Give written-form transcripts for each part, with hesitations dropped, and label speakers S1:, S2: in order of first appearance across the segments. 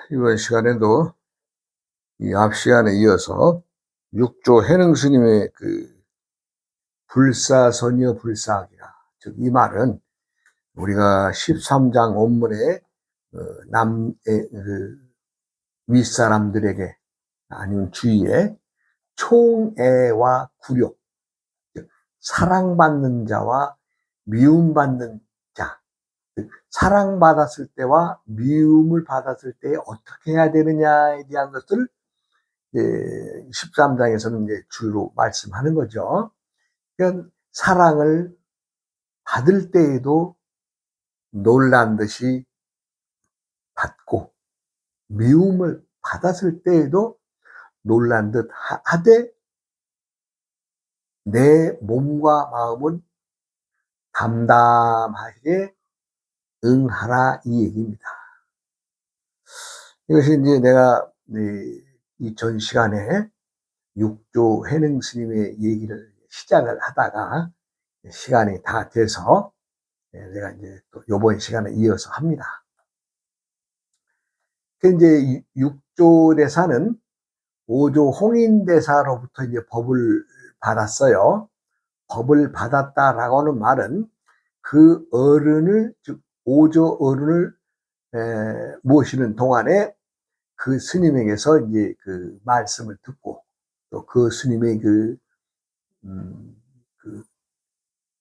S1: 이번 시간에도 이 앞 시간에 이어서 육조 해능 스님의 그 불사선이여 불사하기라. 즉, 이 말은 우리가 13장 원문에 윗사람들에게 아니면 주위에 총애와 굴욕, 즉 사랑받는 자와 미움받는 자, 즉 사랑받았을 때와 미움을 받았을 때 어떻게 해야 되느냐에 대한 것을 13장에서는 이제 주로 말씀하는 거죠. 그러니까 사랑을 받을 때에도 놀란 듯이 받고, 미움을 받았을 때에도 놀란 듯 하되 내 몸과 마음은 담담하게 응하라, 이 얘기입니다. 이것이 이제 내가 이 전 시간에 육조 해능 스님의 얘기를 시작을 하다가 시간이 다 돼서 내가 이제 또 요번 시간에 이어서 합니다. 그 이제 육조 대사는 오조 홍인대사로부터 이제 법을 받았어요. 법을 받았다라고 하는 말은 그 어른을, 즉 오조 어른을 모시는 동안에 그 스님에게서 이제 그 말씀을 듣고 또 그 스님의 그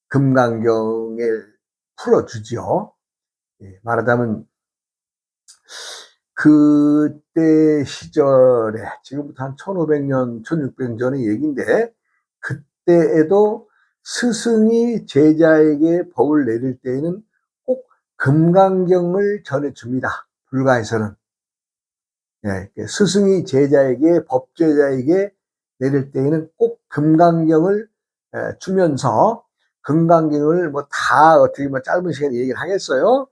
S1: 금강경을 풀어주죠. 말하자면 그때 시절에, 지금부터 한 1500년, 1600년 전의 얘기인데, 그때에도 스승이 제자에게 법을 내릴 때에는 꼭 금강경을 전해줍니다. 불가에서는. 스승이 제자에게, 법제자에게 내릴 때에는 꼭 금강경을 주면서, 금강경을 뭐 다 어떻게 뭐 짧은 시간에 얘기를 하겠어요?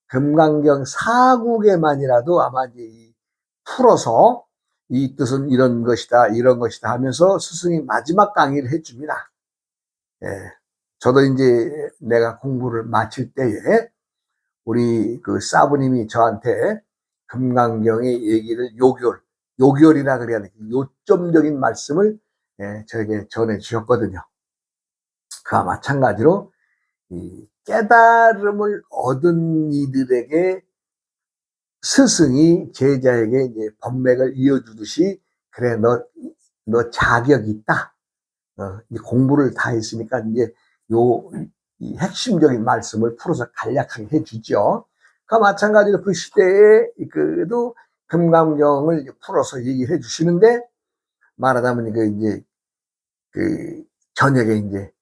S1: 금강경 4국에만이라도 아마 이제 풀어서 이 뜻은 이런 것이다, 이런 것이다 하면서 스승이 마지막 강의를 해줍니다. 저도 이제 내가 공부를 마칠 때에 우리 그 사부님이 저한테 금강경의 얘기를 요결이라 그래야 돼. 요점적인 말씀을 저에게 전해 주셨거든요. 그와 마찬가지로 이 깨달음을 얻은 이들에게 스승이 제자에게 이제 법맥을 이어주듯이, 그래, 너 자격이 있다. 공부를 다 했으니까 이제 이 핵심적인 말씀을 풀어서 간략하게 해주죠. 그와 마찬가지로 그 시대에 그도 금강경을 풀어서 얘기를 해주시는데, 말하자면 그 저녁에 이제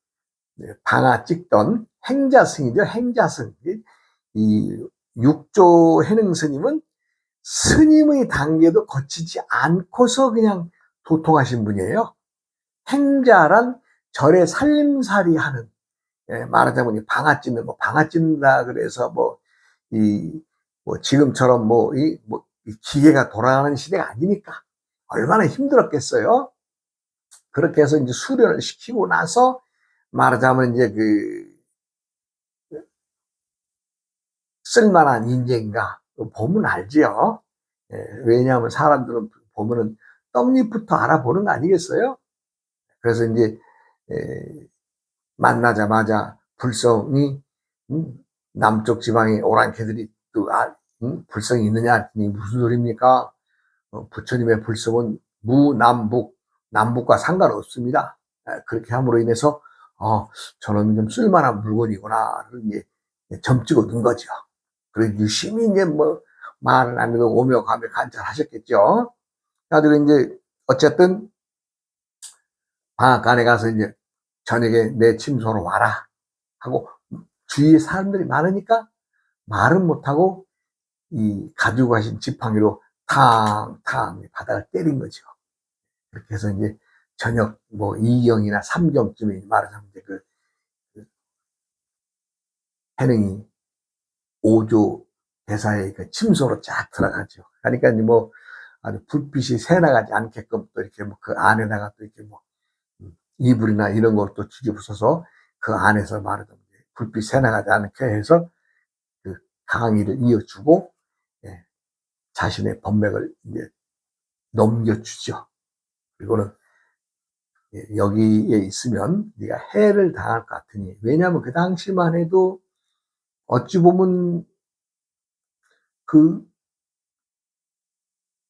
S1: 방아 찍던 행자승이죠. 행자승. 이 육조 해능 스님은 스님의 단계도 거치지 않고서 그냥 도통하신 분이에요. 행자란 절에 살림살이 하는, 말하자면 방아 찢는 거, 방아 찢는다 그래서 지금처럼 이 기계가 돌아가는 시대가 아니니까 얼마나 힘들었겠어요. 그렇게 해서 이제 수련을 시키고 나서 말하자면 이제 쓸만한 인재인가 보면 알지요. 왜냐하면 사람들은 보면은 떡잎부터 알아보는 거 아니겠어요? 그래서 이제 만나자마자 불성이 남쪽 지방의 오랑캐들이 또 불성이 있느냐, 무슨 소리입니까? 부처님의 불성은 남북과 상관없습니다. 그렇게 함으로 인해서 저놈이 좀 쓸만한 물건이구나 이제 점 찍어둔 거죠. 그래서 유심히 이제 말은 안 해도 오며 가며 관찰하셨겠죠. 그래가지고 이제 어쨌든 방앗간에 가서 이제 저녁에 내 침소로 와라 하고, 주위에 사람들이 많으니까 말은 못하고 이 가지고 가신 지팡이로 탕탕 바닥을 때린 거죠. 그렇게 해서 이제 저녁 2경이나 3경쯤에 말하자면 이제 그 해능이 오조 대사의 그 침소로 쫙 들어가죠. 그러니까 아주 불빛이 새나가지 않게끔 또 이렇게 그 안에다가 또 이렇게 이불이나 이런 걸 또 뒤집어서 그 안에서 말하자면 불빛 새나가지 않게 해서 그 강의를 이어주고, 자신의 법맥을 이제 넘겨주죠. 그리고는 여기에 있으면 네가 해를 당할 것 같으니, 왜냐하면 그 당시만 해도 어찌 보면 그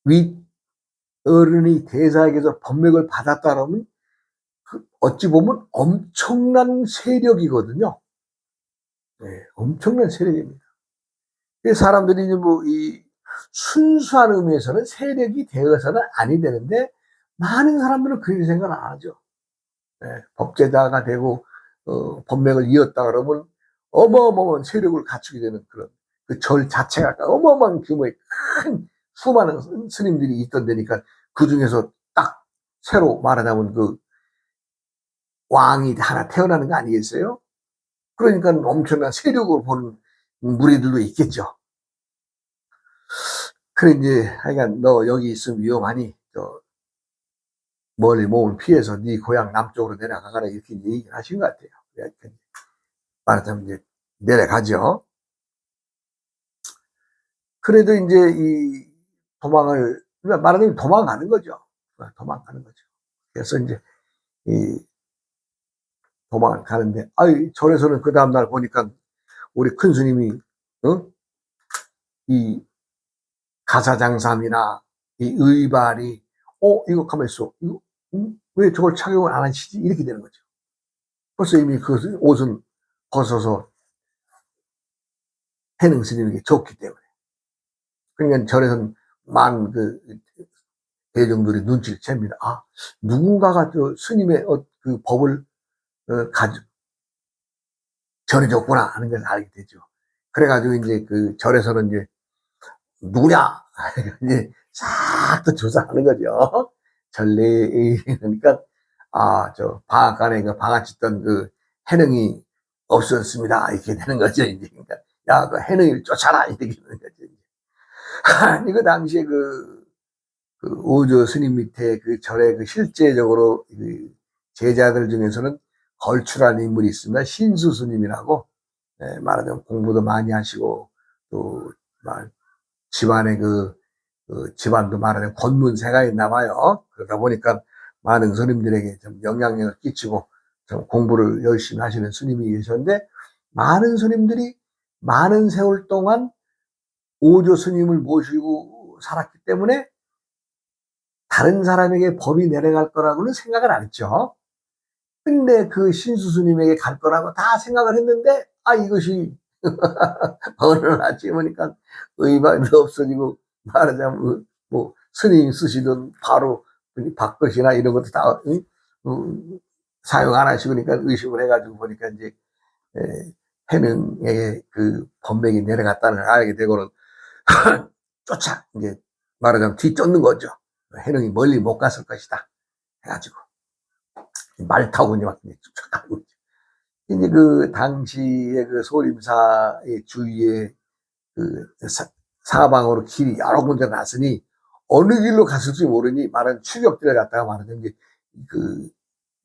S1: 윗어른이 대사에게서 법맥을 받았다 그러면 어찌 보면 엄청난 세력이거든요. 네, 엄청난 세력입니다. 사람들이 이제 뭐 이 순수한 의미에서는 세력이 되어서는 아니 되는데, 많은 사람들은 그렇게 생각을 안 하죠. 네, 법제자가 되고 법맥을 이었다 그러면 어마어마한 세력을 갖추게 되는 그런, 그 절 자체가 어마어마한 규모의 큰 수많은 스님들이 있던 데니까, 그 중에서 딱 새로 말하자면 그 왕이 하나 태어나는 거 아니겠어요? 그러니까 엄청난 세력을 보는 무리들도 있겠죠. 그래, 이제 하여간 너 여기 있으면 위험하니 멀리 몸을 피해서 네 고향 남쪽으로 내려가거라, 이렇게 얘기를 하신 것 같아요. 말하자면 이제 내려가죠. 그래도 이제 이 도망을, 말하자면 도망가는 거죠. 도망가는 거죠. 그래서 이제 이 도망을 가는데, 아이, 절에서는 그 다음날 보니까 우리 큰 스님이, 이 가사장삼이나 이 의발이, 이거 가만 있어. 이거, 왜 저걸 착용을 안 하시지? 이렇게 되는 거죠. 벌써 이미 그 옷은 벗어서 해능 스님에게 줬기 때문에. 그러니까 절에서는 많은 그 대중들이 눈치를 챕니다. 아, 누군가가 저 스님의 그 법을 전해줬구나 하는 걸 알게 되죠. 그래가지고 이제 그 절에서는 이제 누구냐? 이제 싹 다 조사하는 거죠. 전례, 그러니까, 저 방앗간에 그 방앗짓던 그 해능이 없었습니다, 이렇게 되는 거죠, 이제. 그러니까, 야, 그 해능이를 쫓아라, 이렇게 되는 거죠. 아니, 그 당시에 그 오조 스님 밑에 그 절에 그 실제적으로 그 제자들 중에서는 걸출한 인물이 있습니다. 신수 스님이라고. 말하자면 공부도 많이 하시고, 또 집안에 집안도 말하자면 권문세가 있나 봐요. 그러다 보니까 많은 스님들에게 좀 영향력을 끼치고 좀 공부를 열심히 하시는 스님이 계셨는데, 많은 스님들이 많은 세월 동안 오조 스님을 모시고 살았기 때문에 다른 사람에게 법이 내려갈 거라고는 생각을 안 했죠. 근데 그 신수 스님에게 갈 거라고 다 생각을 했는데, 이것이 어느 날 아침에 보니까 의반도 없어지고, 말하자면 뭐 스님 쓰시던 바로 밥것이나 이런 것도 다 사용 안 하시고, 그러니까 의심을 해가지고 보니까 이제 해능의 그 법맥이 내려갔다는 걸 알게 되고는 쫓아 이제 말하자면 뒤쫓는 거죠. 해능이 멀리 못 갔을 것이다 해가지고 말 타고 이제 막 쫓아가고 있죠. 이제 그 당시에 그 소림사의 주위에 그 사방으로 길이 여러 군데 났으니 어느 길로 갔을지 모르니, 말하는 추격들을 갖다가 말하는 게 그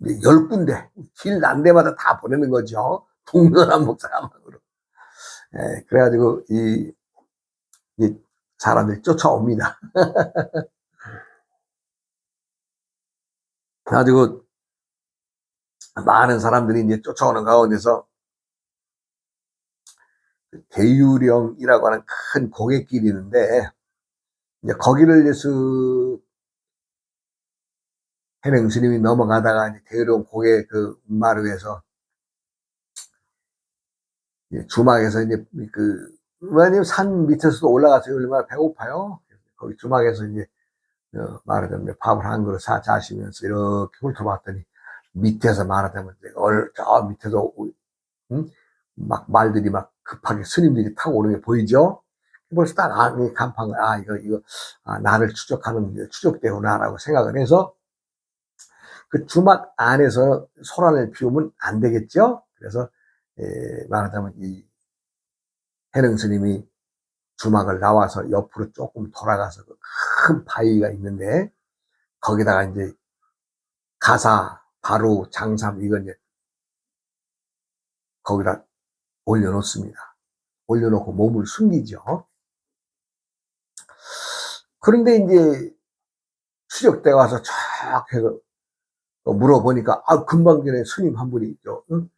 S1: 10군데 길 난 데마다 다 보내는 거죠. 동서남북 사방으로. 그래가지고 이 사람들이 쫓아옵니다. 그래가지고 많은 사람들이 이제 쫓아오는 가운데서 대유령이라고 하는 큰 고갯길이 있는데, 이제 거기를 이제 해능 스님이 넘어가다가 이제 대유령 고개 그 마루에서 주막에서 이제 왜냐면 산 밑에서도 올라가서 얼마나 배고파요. 거기 주막에서 이제 말하자면 밥을 한 그릇 자시면서 이렇게 훑어봤더니, 밑에서 말하자면 저 밑에서 막 말들이 막 급하게 스님들이 타고 오는 게 보이죠. 벌써 딱 간판을, 이거 나를 추적하는 추적대구나라고 생각을 해서, 그 주막 안에서 소란을 피우면 안 되겠죠. 그래서 말하자면 이 해능 스님이 주막을 나와서 옆으로 조금 돌아가서 큰 바위가 있는데, 거기다가 이제 가사, 바로, 장삼, 이건 이제 거기다 올려놓습니다. 올려놓고 몸을 숨기죠. 그런데 이제 추적대 와서 쫙 해서 물어보니까, 금방 전에 스님 한 분이 있죠. 응?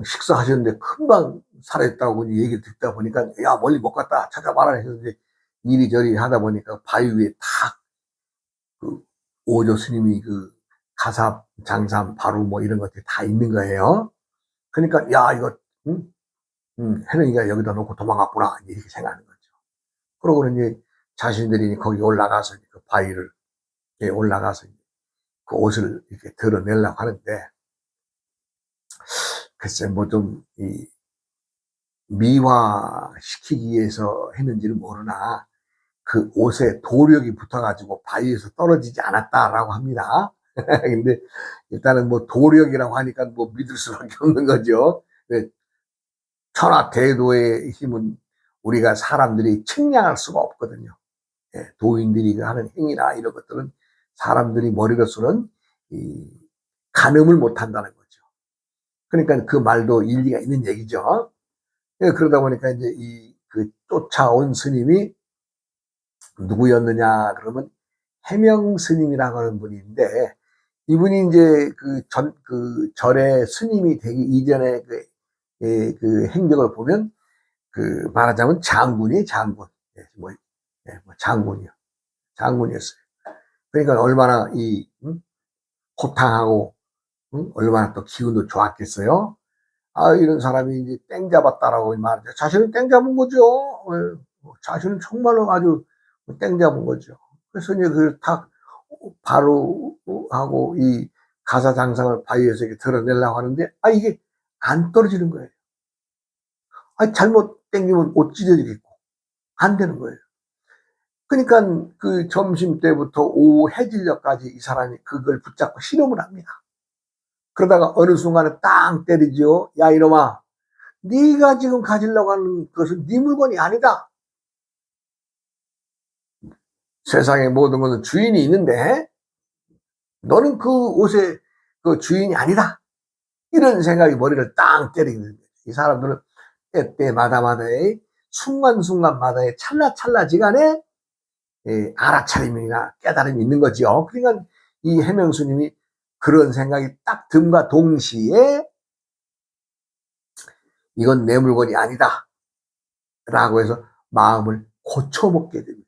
S1: 식사하셨는데 금방 사라졌다고 얘기를 듣다 보니까, 야, 멀리 못 갔다. 찾아봐라 했는데, 이리저리 하다 보니까 바위 위에 탁, 그, 오조 스님이 가삽, 장삼, 바루 뭐 이런 것들이 다 있는 거예요. 그러니까, 야, 이거, 응? 혜령이가 여기다 놓고 도망갔구나. 이렇게 생각하는 거죠. 그러고는 이제 자신들이 거기 올라가서 그 바위를, 올라가서 그 옷을 이렇게 드러내려고 하는데, 글쎄, 뭐 좀, 미화시키기 위해서 했는지는 모르나, 그 옷에 도력이 붙어가지고 바위에서 떨어지지 않았다라고 합니다. 근데 일단은 뭐 도력이라고 하니까 뭐 믿을 수밖에 없는 거죠. 천하대도의 힘은 우리가 사람들이 측량할 수가 없거든요. 도인들이 하는 행위나 이런 것들은 사람들이 머리로서는 가늠을 못한다는 거죠. 그러니까 그 말도 일리가 있는 얘기죠. 그러다 보니까 이제 그 쫓아온 스님이 누구였느냐 그러면 해명 스님이라고 하는 분인데, 이분이 이제 그 절의 스님이 되기 이전에 그 행적을 보면 말하자면 장군이 장군. 뭐, 뭐 장군이요. 장군이었어요. 그러니까 얼마나 호탕하고, 얼마나 또 기운도 좋았겠어요. 이런 사람이 이제 땡 잡았다라고 말하죠. 자신은 땡 잡은 거죠. 자신은 정말로 아주 땡 잡은 거죠. 그래서 이제 탁 바로 하고 이 가사장상을 바위에서 이렇게 드러내려고 하는데, 이게 안 떨어지는 거예요. 잘못 땡기면 옷 찢어지겠고, 안 되는 거예요. 그러니까 그 점심 때부터 오후 해질녘까지 이 사람이 그걸 붙잡고 실험을 합니다. 그러다가 어느 순간에 땅 때리죠. 야, 이놈아, 네가 지금 가지려고 하는 것은 네 물건이 아니다. 세상의 모든 것은 주인이 있는데 너는 그 옷의 그 주인이 아니다. 이런 생각이 머리를 땅 때리게 됩니다. 이 사람들은 때때마다마다의 순간순간마다의 찰나찰나지간에 알아차림이나 깨달음이 있는 거죠. 그러니까 이 해명스님이 그런 생각이 딱 듦과 동시에 이건 내 물건이 아니다 라고 해서 마음을 고쳐먹게 됩니다.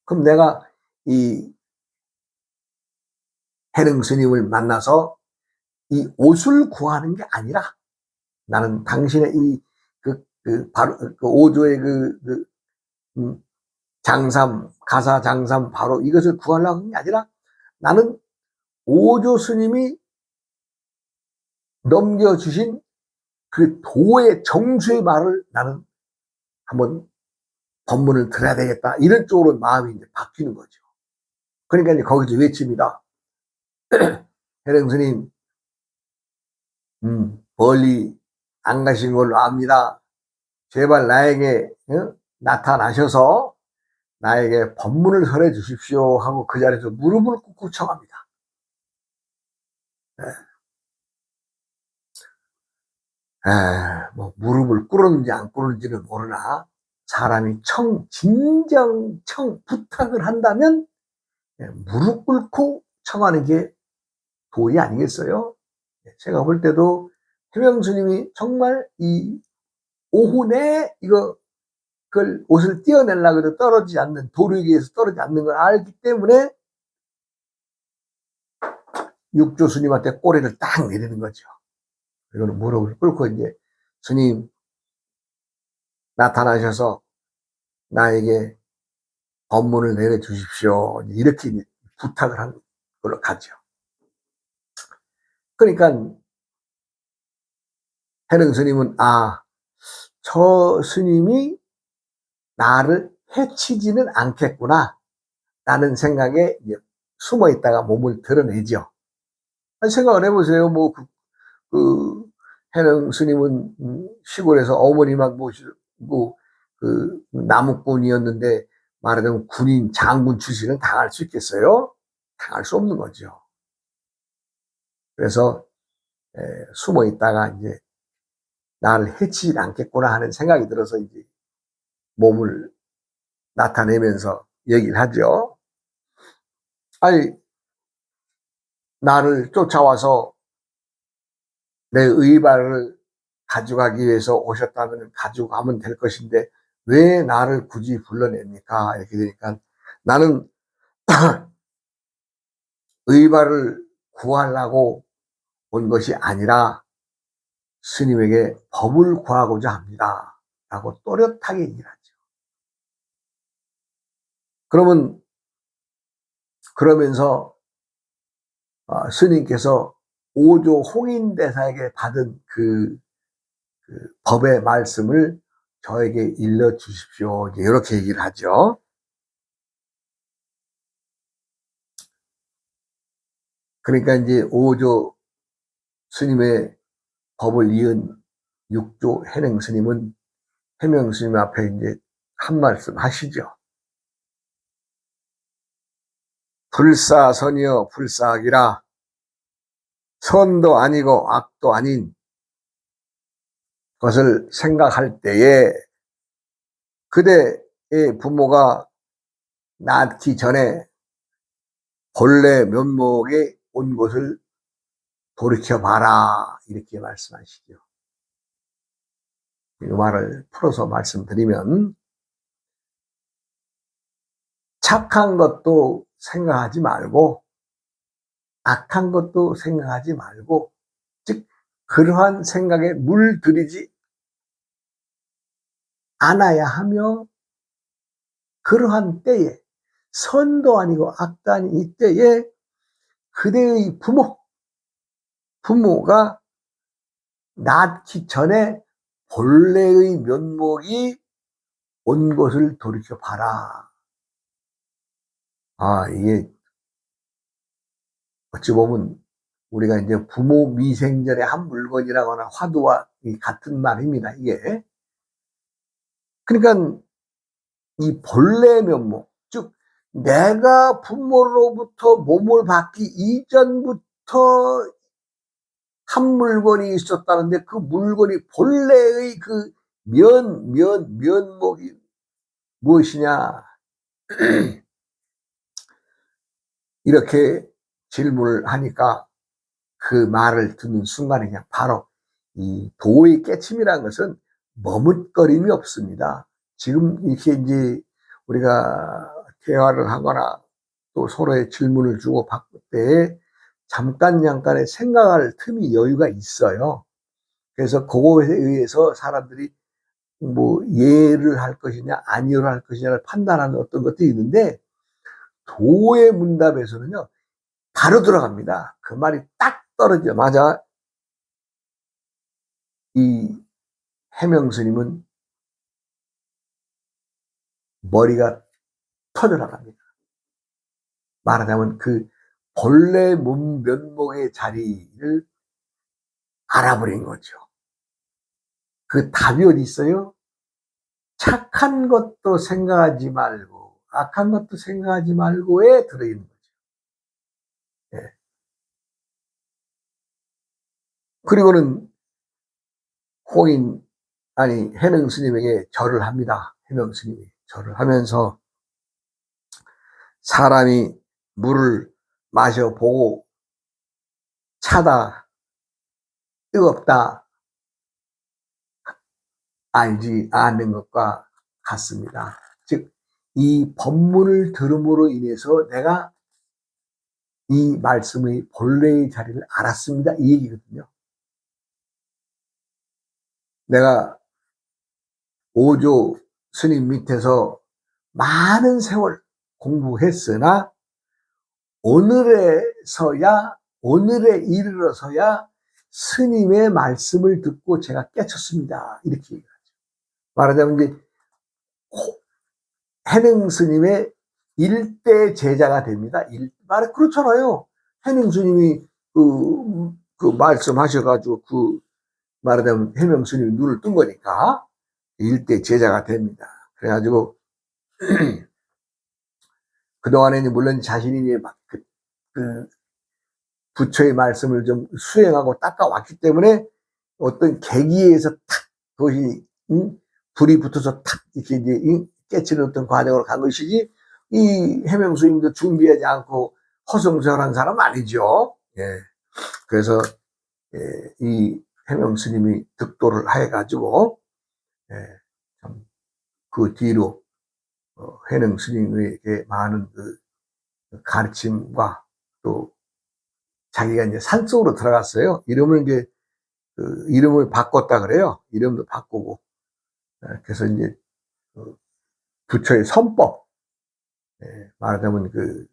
S1: 그럼 내가 이 해능스님을 만나서 이 옷을 구하는 게 아니라 나는 당신의 바로 오조의 장삼, 가사 장삼 바로 이것을 구하려고 하는 게 아니라 나는 오조 스님이 넘겨주신 그 도의 정수의 말을 나는 한번 법문을 들어야 되겠다. 이런 쪽으로 마음이 이제 바뀌는 거죠. 그러니까 이제 거기서 외칩니다. 해령 스님, 멀리 안 가신 걸로 압니다. 제발 나에게 나타나셔서 나에게 법문을 설해 주십시오 하고 그 자리에서 무릎을 꿇고 청합니다. 뭐 무릎을 꿇었는지 안 꿇었는지는 모르나 사람이 진정 부탁을 한다면 무릎 꿇고 청하는 게 도리 아니겠어요? 제가 볼 때도 해명스님이 정말 이 오후 내 그걸 옷을 띄어내려고 해도 떨어지지 않는, 도력에서 떨어지지 않는 걸 알기 때문에 육조 스님한테 꼬리를 딱 내리는 거죠. 이거는 무릎을 꿇고 이제 스님 나타나셔서 나에게 법문을 내려주십시오. 이렇게 부탁을 한 걸로 가죠. 그러니까 해능 스님은 저 스님이 나를 해치지는 않겠구나 라는 생각에 이제 숨어 있다가 몸을 드러내죠. 생각을 해보세요. 해능 스님은 시골에서 어머니만 모시고 나무꾼이었는데 말하자면 군인 장군 출신은 당할 수 있겠어요? 당할 수 없는 거죠. 그래서 숨어 있다가 이제 나를 해치지 않겠구나 하는 생각이 들어서 이제 몸을 나타내면서 얘기를 하죠. 아니, 나를 쫓아와서 내 의발을 가져가기 위해서 오셨다면 가지고 가면 될 것인데 왜 나를 굳이 불러냅니까? 이렇게 되니까 나는 의발을 구하려고 온 것이 아니라 스님에게 법을 구하고자 합니다. 라고 또렷하게 얘기를 하죠. 그러면서 스님께서 오조 홍인대사에게 받은 그 법의 말씀을 저에게 일러 주십시오. 이렇게 얘기를 하죠. 그러니까 이제 오조 스님의 법을 이은 육조 해능 스님은 해명 스님 앞에 이제 한 말씀 하시죠. 불사선이여 불사악이라. 선도 아니고 악도 아닌 것을 생각할 때에 그대의 부모가 낳기 전에 본래 면목에 온 것을 돌이켜봐라. 이렇게 말씀하시죠. 이 말을 풀어서 말씀드리면 착한 것도 생각하지 말고 악한 것도 생각하지 말고 즉 그러한 생각에 물들이지 않아야 하며 그러한 때에 선도 아니고 악도 아닌 이때에 그대의 부모가 낳기 전에 본래의 면목이 온 것을 돌이켜봐라. 이게 어찌 보면 우리가 이제 부모 미생전의 한 물건이라거나 화두와 같은 말입니다, 이게. 그러니까 이 본래 면목, 즉 내가 부모로부터 몸을 받기 이전부터 한 물건이 있었다는데 그 물건이 본래의 그 면목이 무엇이냐 이렇게 질문을 하니까 그 말을 듣는 순간에 그냥 바로 이 도의 깨침이라는 것은 머뭇거림이 없습니다. 지금 이렇게 이제 우리가 대화를 하거나 또 서로의 질문을 주고 받을 때 잠깐의 생각할 틈이 여유가 있어요. 그래서 그거에 의해서 사람들이 뭐 예를 할 것이냐 아니를 할 것이냐를 판단하는 어떤 것들이 있는데 도의 문답에서는요 바로 들어갑니다. 그 말이 딱 떨어지자마자 이 해명 스님은 머리가 터져나갑니다. 말하자면 그 본래 면목의 자리를 알아버린 거죠. 그 답이 어디 있어요? 착한 것도 생각하지 말고 악한 것도 생각하지 말고에 들어있는 거죠. 예. 그리고는 해능 스님에게 절을 합니다. 해명 스님이 절을 하면서 사람이 물을 마셔보고 차다, 뜨겁다, 알지 않는 것과 같습니다. 즉, 이 법문을 들음으로 인해서 내가 이 말씀의 본래의 자리를 알았습니다. 이 얘기거든요. 내가 오조 스님 밑에서 많은 세월 공부했으나 오늘에 이르러서야 스님의 말씀을 듣고 제가 깨쳤습니다. 이렇게 얘기하죠. 말하자면 이제 해능 스님의 일대 제자가 됩니다. 그렇잖아요. 해능 스님이 그 말씀하셔가지고 말하자면 해명 스님이 눈을 뜬 거니까 일대 제자가 됩니다. 그래가지고 그동안에는 물론 자신이 그 부처의 말씀을 좀 수행하고 닦아왔기 때문에 어떤 계기에서 탁 그것이 불이 붙어서 탁 이렇게 이제 깨치는 어떤 과정으로 간 것이지, 이 해명 스님도 준비하지 않고 허송세월한 사람 아니죠. 예. 그래서 이 해명 스님이 득도를 해가지고 그 뒤로 해명 스님에게 많은 그 가르침과 또 자기가 이제 산속으로 들어갔어요. 이름을 이제 이름을 바꿨다 그래요. 이름도 바꾸고. 그래서 이제 부처의 선법, 말하자면 그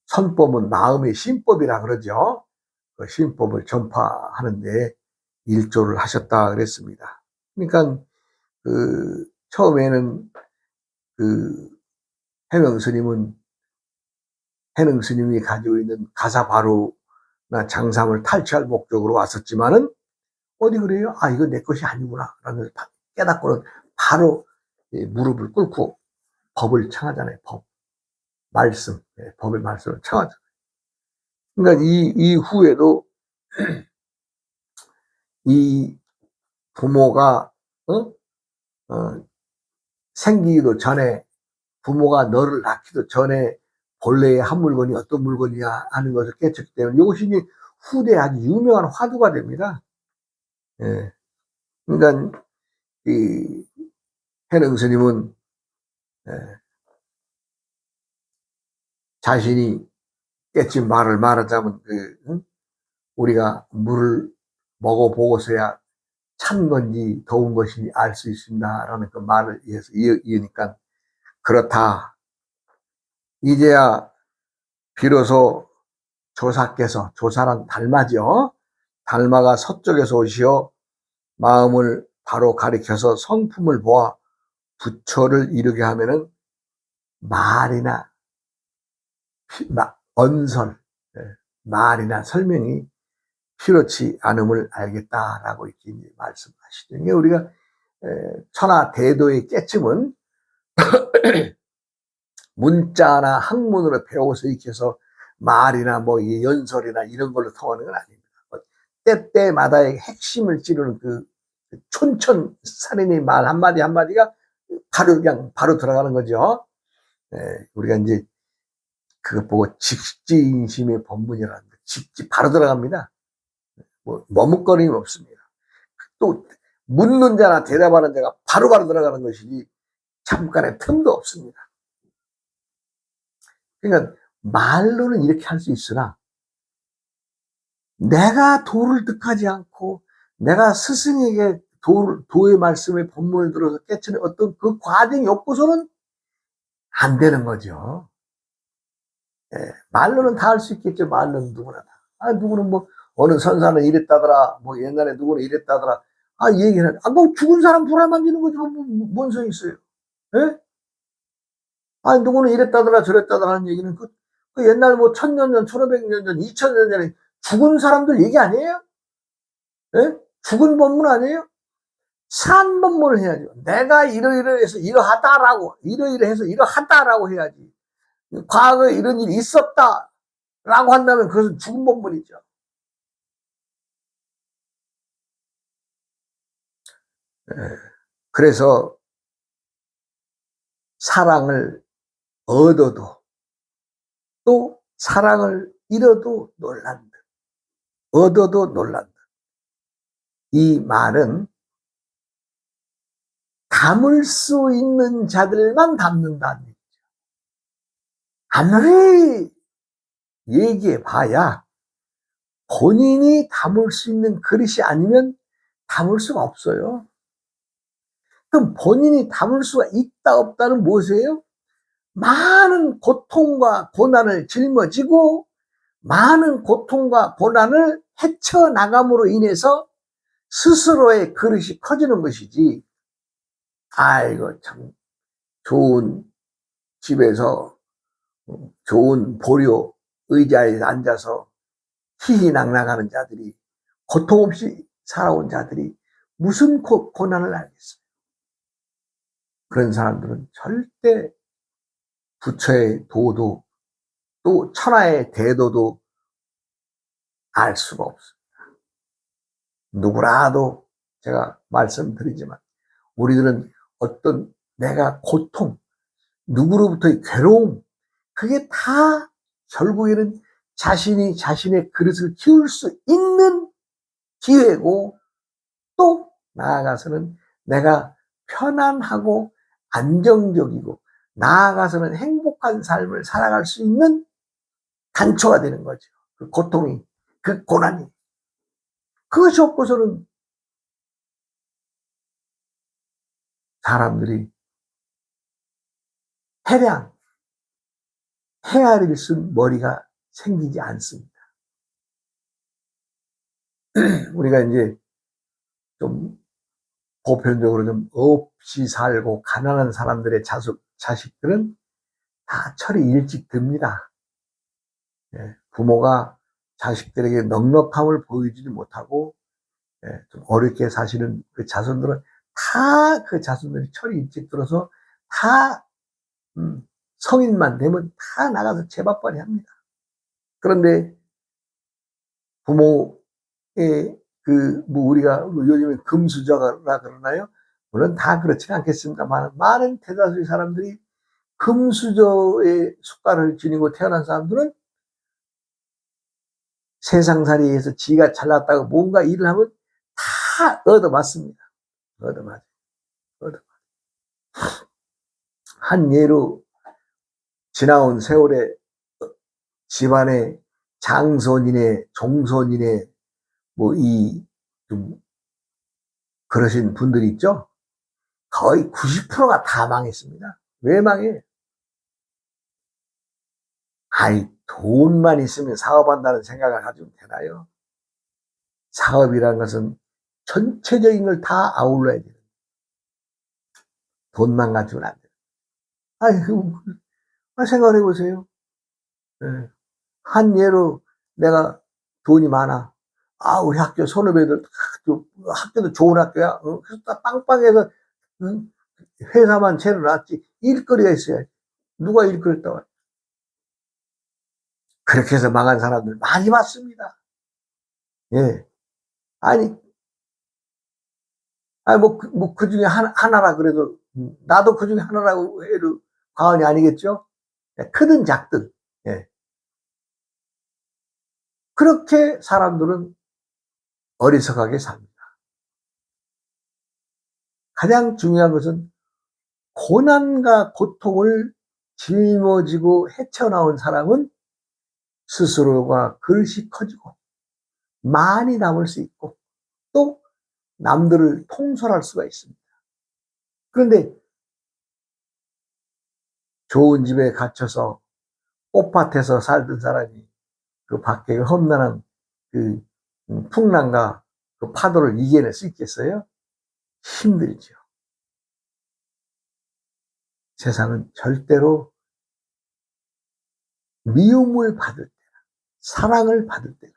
S1: 선법은 마음의 신법이라 그러죠. 그 신법을 전파하는데 일조를 하셨다 그랬습니다. 그러니까 그 처음에는 그 해명 스님은 해능 스님이 가지고 있는 가사바루나 장삼을 탈취할 목적으로 왔었지만은 어디 그래요? 아, 이거 내 것이 아니구나 라는 깨닫고는 바로 무릎을 꿇고 법을 청하잖아요. 법, 말씀, 법의 말씀을 청하잖아요. 그러니까 이 후에도 이 부모가 생기기도 전에, 부모가 너를 낳기도 전에 본래의 한 물건이 어떤 물건이냐 하는 것을 깨쳤기 때문에 이것이 후대에 아주 유명한 화두가 됩니다. 예. 그러니까 이 해능 스님은 자신이 깨친 말을 말하자면 우리가 물을 먹어보고서야 찬 건지 더운 것인지 알 수 있습니다라는 그 말을 이으니까 그렇다. 이제야 비로소 조사께서, 조사란 달마죠. 달마가 서쪽에서 오시어 마음을 바로 가리켜서 성품을 보아 부처를 이루게 하면은 말이나 언설, 말이나 설명이 필요치 않음을 알겠다라고 이렇게 말씀하시죠. 이게 우리가 천하 대도의 깨침은 문자나 학문으로 배워서 익혀서 말이나 뭐 연설이나 이런 걸로 통하는 건 아닙니다. 때때마다의 핵심을 찌르는 그 촌철살인의 말 한마디 한마디가 바로 들어가는 거죠. 우리가 이제 그거 보고 직지인심의 법문이라는 거, 직지 바로 들어갑니다. 뭐 머뭇거림이 없습니다. 또 묻는 자나 대답하는 자가 바로바로 들어가는 것이지 잠깐의 틈도 없습니다. 그러니까 말로는 이렇게 할 수 있으나 내가 도를 득하지 않고 내가 스승에게 도의 말씀의 법문을 들어서 깨치는 어떤 그 과정이 없고서는 안 되는 거죠. 말로는 다 할 수 있겠죠. 말로는 누구나 다. 아, 누구는 뭐 어느 선사는 이랬다더라, 뭐 옛날에 누구는 이랬다더라. 아, 얘기는 뭐 죽은 사람 불알 만지는 거지 뭔 소용 있어요. 예? 아, 누구는 이랬다더라 저랬다더라 하는 얘기는 그 옛날 뭐 1000년 전, 1500년 전, 2000년 전에 죽은 사람들 얘기 아니에요? 예? 죽은 법문 아니에요? 산 법문을 해야죠. 내가 이러이러해서 이러하다라고, 이러이러해서 이러하다라고 해야지. 과거에 이런 일이 있었다라고 한다면 그것은 죽은 법문이죠. 그래서 사랑을 얻어도 또 사랑을 잃어도 놀란 듯, 얻어도 놀란 듯. 이 말은 담을 수 있는 자들만 담는다는 얘기죠. 아무리 얘기해 봐야 본인이 담을 수 있는 그릇이 아니면 담을 수가 없어요. 그럼 본인이 담을 수가 있다 없다는 무엇이에요? 많은 고통과 고난을 짊어지고 많은 고통과 고난을 헤쳐나감으로 인해서 스스로의 그릇이 커지는 것이지, 아이고 참 좋은 집에서 좋은 보료 의자에 앉아서 희희낙낙하는 자들이, 고통 없이 살아온 자들이 무슨 고난을 알겠어요. 그런 사람들은 절대 부처의 도도 또 천하의 대도도 알 수가 없습니다. 누구라도 제가 말씀드리지만 우리들은 어떤 내가 고통, 누구로부터의 괴로움, 그게 다 결국에는 자신이 자신의 그릇을 키울 수 있는 기회고, 또 나아가서는 내가 편안하고 안정적이고 나아가서는 행복한 삶을 살아갈 수 있는 단초가 되는 거죠. 그 고통이, 그 고난이. 그것이 없고서는 사람들이 해량, 헤아릴 쓴 머리가 생기지 않습니다. 우리가 이제 좀 보편적으로 좀 없이 살고 가난한 사람들의 자식들은 다 철이 일찍 듭니다. 부모가 자식들에게 넉넉함을 보여주지 못하고 좀 어렵게 사시는 그 자손들은 다 그 자손들이 철이 일찍 들어서 다 성인만 되면 다 나가서 재밥벌이 합니다. 그런데 부모의 뭐 우리가 요즘에 금수저라 그러나요? 물론 다 그렇지는 않겠습니다만 많은 대다수의 사람들이 금수저의 숟갈을 지니고 태어난 사람들은 세상살이에서 지가 잘났다고 뭔가 일을 하면 다 얻어맞습니다. 얻어맞아요. 한 예로 지나온 세월에 집안의 장손이네 종손이네 뭐 좀 그러신 분들이 있죠. 거의 90%가 다 망했습니다. 왜 망해? 아이, 돈만 있으면 사업한다는 생각을 가지면 되나요? 사업이라는 것은 전체적인 걸 다 아울러야 돼요. 돈만 가지고는 안 돼요. 아이고, 생각해 보세요. 네. 한 예로 내가 돈이 많아. 아, 우리 학교 선후배들, 학교도 좋은 학교야. 그래서 다 빵빵해서, 회사만 차려놨지. 일거리가 있어야지. 누가 일거리 했다고. 그렇게 해서 망한 사람들 많이 봤습니다. 예. 아니, 그 중에 하나라 그래도, 나도 그 중에 하나라고 해도 과언이 아니겠죠? 크든 작든, 예. 그렇게 사람들은 어리석하게 삽니다. 가장 중요한 것은 고난과 고통을 짊어지고 헤쳐나온 사람은 스스로가 그릇이 커지고 많이 남을 수 있고 또 남들을 통솔할 수가 있습니다. 그런데 좋은 집에 갇혀서 꽃밭에서 살던 사람이 그 밖에 험난한 그 풍랑과 그 파도를 이겨낼 수 있겠어요? 힘들죠. 세상은 절대로 미움을 받을 때, 사랑을 받을 때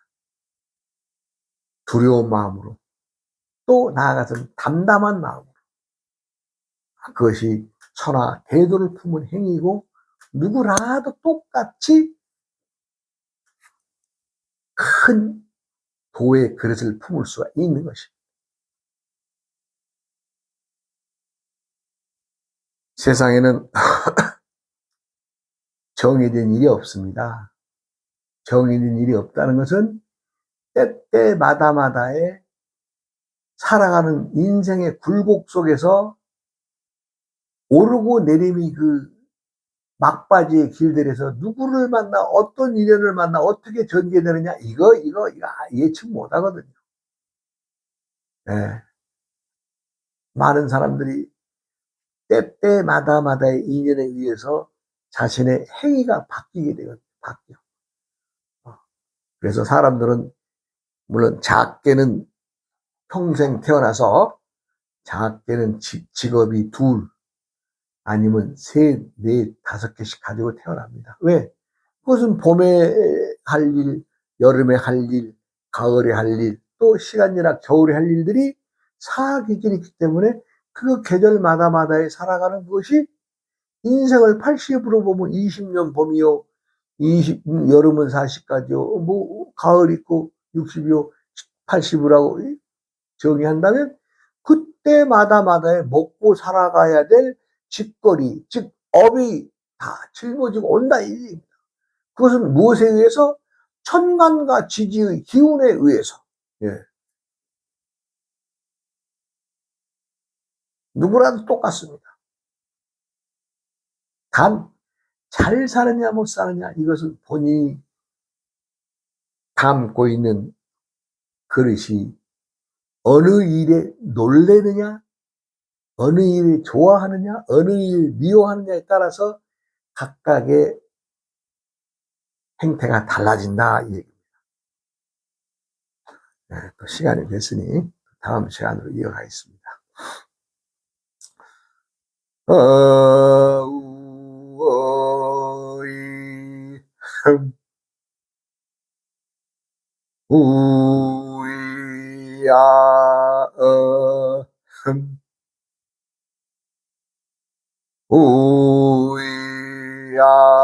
S1: 두려운 마음으로 또 나아가서는 담담한 마음으로 그것이 천하 대도를 품은 행위고 누구라도 똑같이 큰 도의 그릇을 품을 수가 있는 것입니다. 세상에는 정해진 일이 없습니다. 정해진 일이 없다는 것은 때때마다마다의 살아가는 인생의 굴곡 속에서 오르고 내림이 그 막바지의 길들에서 누구를 만나 어떤 인연을 만나 어떻게 전개되느냐 이거 예측 못하거든요. 네. 많은 사람들이 때때마다마다의 인연에 의해서 자신의 행위가 바뀌게 되거든요. 바뀌어. 그래서 사람들은 물론 작게는 평생 태어나서 작게는 직업이 둘 아니면 셋, 넷, 5개씩 가지고 태어납니다. 왜? 그것은 봄에 할 일, 여름에 할 일, 가을에 할 일, 또 시간이나 겨울에 할 일들이 사계절이 있기 때문에 그 계절마다마다에 살아가는 것이 인생을 80으로 보면 20년 봄이요, 여름은 40까지요, 뭐 가을 있고 60이요, 80이라고 정의한다면 그때마다마다에 먹고 살아가야 될 직거리, 즉 업이 다 짊어지고 온다 이 얘기입니다. 그것은 무엇에 의해서? 천간과 지지의 기운에 의해서. 예. 누구라도 똑같습니다. 단 잘 사느냐 못 사느냐 이것은 본인이 담고 있는 그릇이 어느 일에 놀래느냐, 어느 일을 좋아하느냐, 어느 일을 미워하느냐에 따라서 각각의 행태가 달라진다 이 얘기입니다. 네, 또 시간이 됐으니 다음 시간으로 이어가겠습니다. 우어이 우이야 우이야